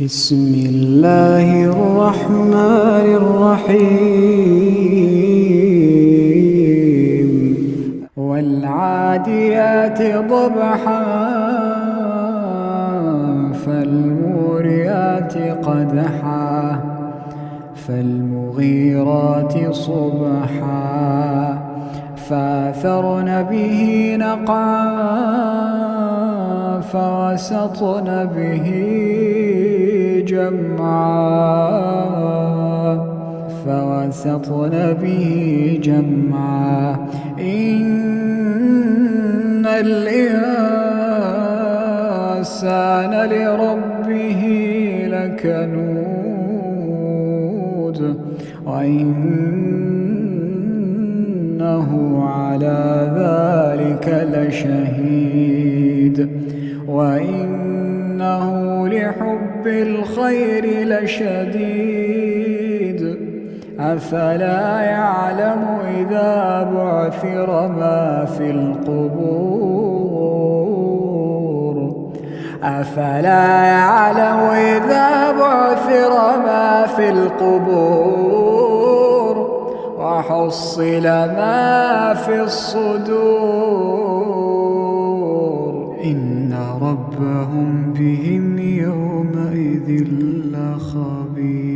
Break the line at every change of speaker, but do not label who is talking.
بسم الله الرحمن الرحيم والعاديات ضبحا فالموريات قدحا فالمغيرات صبحا فأثرن به نقعا فوسطن به جمعا إن الإنسان لربه لكنود وإنه على ذلك لشهيد وإنه لحب الخير لشديد أفلا يعلم إذا بعثر ما في القبور أفلا يعلم إذا بعثر ما في القبور وحصل ما في الصدور إن ربهم بهم يومئذ لخبير.